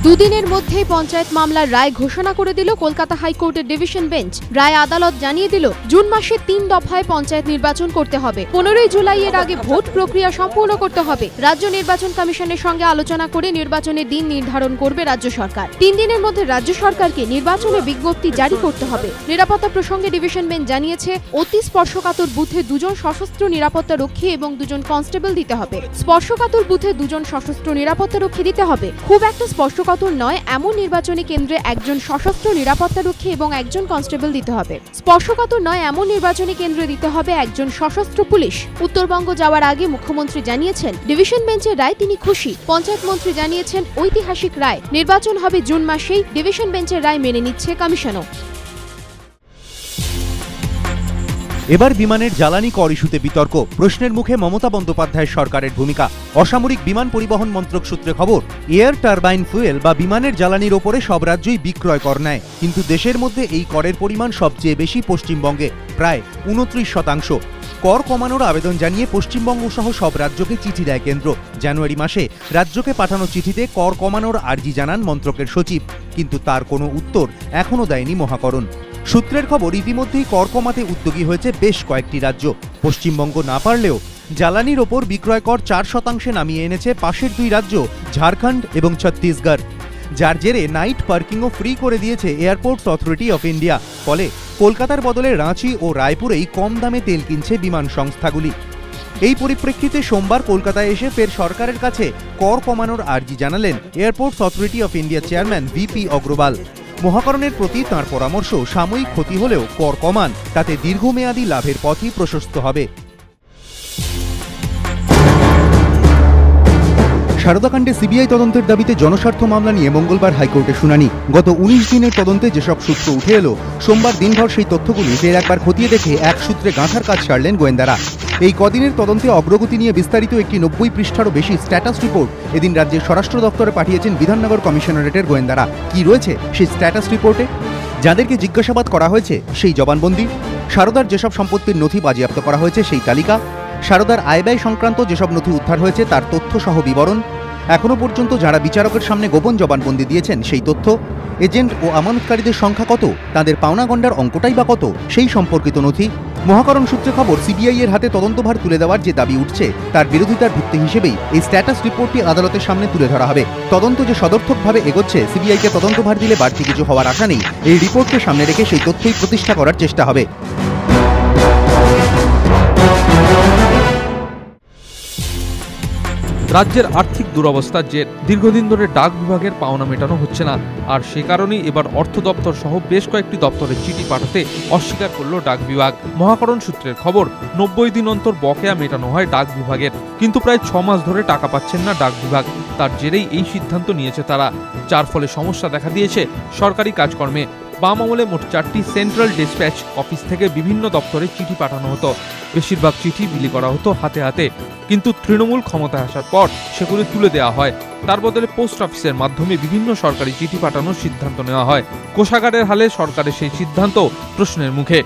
দুদিনের মধ্যেই পঞ্চায়েত মামলার রায় ঘোষণা করে দিল কলকাতা হাইকোর্টের ডিভিশন বেঞ্চ। রায় আদালত জানিয়ে দিল জুন মাসে 3 দফায় পঞ্চায়েত নির্বাচন করতে হবে। 15 জুলাই এর আগে ভোট প্রক্রিয়া সম্পূর্ণ করতে হবে। রাজ্য নির্বাচন কমিশনের সঙ্গে আলোচনা করে নির্বাচনের দিন নির্ধারণ করবে রাজ্য সরকার। 3 দিনের মধ্যে রাজ্য সরকারকে নির্বাচনের বিজ্ঞপ্তি জারি করতে হবে। নিরাপত্তা প্রসঙ্গে ডিভিশন বেঞ্চ জানিয়েছে, অতি স্পর্শকাতর বুথে 2 জন সশস্ত্র নিরাপত্তা রক্ষী এবং 2 জন কনস্টেবল দিতে হবে। স্পর্শকাতর বুথে 2 জন সশস্ত্র নিরাপত্তা রক্ষী দিতে হবে। খুব একটা স্পর্শকাতর নয় এমন নির্বাচনী কেন্দ্রে 1 জন সশস্ত্র নিরাপত্তা রক্ষী এবং 1 জন কনস্টেবল দিতে হবে। স্পর্শকাতর নয় এমন নির্বাচনী কেন্দ্রে দিতে হবে 1 জন সশস্ত্র পুলিশ। উত্তরবঙ্গ যাওয়ার আগে মুখ্যমন্ত্রী জানিয়েছেন, ডিভিশন বেঞ্চের রায় তিনি খুশি। পঞ্চায়েত মন্ত্রী জানিয়েছেন, ঐতিহাসিক রায়, নির্বাচন হবে জুন মাসেই। ডিভিশন বেঞ্চের রায় মেনে নিচ্ছে কমিশনও। এবার বিমানের জ্বালানি কর ইস্যুতে বিতর্ক। প্রশ্নের মুখে মমতা বন্দ্যোপাধ্যায়ের সরকারের ভূমিকা। অসামরিক বিমান পরিবহন মন্ত্রক সূত্রে খবর, এয়ার টারবাইন ফুয়েল বা বিমানের জ্বালানির ওপরে সব রাজ্যই বিক্রয় কর নেয়, কিন্তু দেশের মধ্যে এই করের পরিমাণ সবচেয়ে বেশি পশ্চিমবঙ্গে, প্রায় 29%। কর কমানোর আবেদন জানিয়ে পশ্চিমবঙ্গ সহ সব রাজ্যকে চিঠি দেয় কেন্দ্র। জানুয়ারি মাসে রাজ্যকে পাঠানো চিঠিতে কর কমানোর আর্জি জানান মন্ত্রকের সচিব, কিন্তু তার কোনো উত্তর এখনও দেয়নি মহাকরণ। সূত্রের খবর, ইতিমধ্যেই কর কমাতে উদ্যোগী হয়েছে বেশ কয়েকটি রাজ্য। পশ্চিমবঙ্গ না পারলেও জ্বালানির ওপর বিক্রয় কর 4% নামিয়ে এনেছে পাশের 2 রাজ্য ঝাড়খণ্ড এবং ছত্তিশগড়, যার জেরে নাইট পার্কিংও ফ্রি করে দিয়েছে এয়ারপোর্টস অথরিটি অফ ইন্ডিয়া। ফলে কলকাতার বদলে রাঁচি ও রায়পুরেই কম দামে তেল কিনছে বিমান সংস্থাগুলি। এই পরিপ্রেক্ষিতে সোমবার কলকাতায় এসে ফের সরকারের কাছে কর কমানোর আর্জি জানালেন airports authority of India chairman VP Agarwal. মহাকরণের প্রতি তাঁর পরামর্শ, সাময়িক ক্ষতি হলেও কর কমান, তাতে দীর্ঘমেয়াদী লাভের পথই প্রশস্ত হবে। সারদাকাণ্ডে সিবিআই তদন্তের দাবিতে জনস্বার্থ মামলা নিয়ে মঙ্গলবার হাইকোর্টে শুনানি। গত 19 দিনের তদন্তে যেসব সূত্র উঠে এলো, সোমবার দিনভর সেই তথ্যগুলি ফের একবার খতিয়ে দেখে এক সূত্রে গাঁথার কাজ সারলেন গোয়েন্দারা। এই কদিনের তদন্তে অগ্রগতি নিয়ে বিস্তারিত একটি 90 পৃষ্ঠারও বেশি স্ট্যাটাস রিপোর্ট এদিন রাজ্যের স্বরাষ্ট্র দপ্তরে পাঠিয়েছেন বিধাননগর কমিশনারেটের গোয়েন্দারা। কি রয়েছে সেই স্ট্যাটাস রিপোর্টে? যাদেরকে জিজ্ঞাসাবাদ করা হয়েছে সেই জবানবন্দি, সারদার যেসব সম্পত্তির নথি বাজেয়াপ্ত করা হয়েছে সেই তালিকা, সারদার আয় ব্যয় সংক্রান্ত যেসব নথি উদ্ধার হয়েছে তার তথ্য সহ বিবরণ, এখনো পর্যন্ত যারা বিচারকের সামনে গোপন জবানবন্দি দিয়েছেন সেই তথ্য, এজেন্ট ও আমানতকারীদের সংখ্যা কত, তাদের পাওনা গন্ডার অঙ্কটাই বা কত, সেই সম্পর্কিত নথি। মহাকরণ সূত্রে খবর, সিবিআই এর হাতে তদন্তভার তুলে দেওয়ার যে দাবি উঠছে তার বিরোধিতার ভিত্তি হিসেবেই এই স্ট্যাটাস রিপোর্টটি আদালতের সামনে তুলে ধরা হবে। তদন্ত যে সদর্থকভাবে এগোচ্ছে, সিবিআইকে তদন্তভার দিলে বাড়তি কিছু হওয়ার আশা নেই। এই রিপোর্টকে সামনে রেখে সেই তথ্যই প্রতিষ্ঠা করার চেষ্টা হবে। রাজ্যের আর্থিক দুরবস্থার জের দীর্ঘদিন ধরে ডাক বিভাগের পাওনা মেটানো হচ্ছে না, আর সে কারণেই এবার অর্থ দপ্তর সহ বেশ কয়েকটি দপ্তরের চিঠি পাঠাতে অস্বীকার করল ডাক বিভাগ। মহাকরণ সূত্রের খবর, 90 দিন অন্তর বকেয়া মেটানো হয় ডাক বিভাগের, কিন্তু প্রায় 6 মাস ধরে টাকা পাচ্ছেন না ডাক বিভাগ। তার জেরেই এই সিদ্ধান্ত নিয়েছে তারা, যার ফলে সমস্যা দেখা দিয়েছে সরকারি কাজকর্মে। বাম আমলে মোট 4টি সেন্ট্রাল ডিসপ্যাচ অফিস থেকে বিভিন্ন দপ্তরে চিঠি পাঠানো হতো। বেশিরভাগ চিঠি বিলি করা হতো হাতে হাতে, কিন্তু তৃণমূল ক্ষমতায় আসার পর সেগুলি তুলে দেওয়া হয়। তার বদলে পোস্ট অফিসের মাধ্যমে বিভিন্ন সরকারি চিঠি পাঠানোর সিদ্ধান্ত নেওয়া হয়। কোষাগারের হালে সরকারের সেই সিদ্ধান্ত প্রশ্নের মুখে।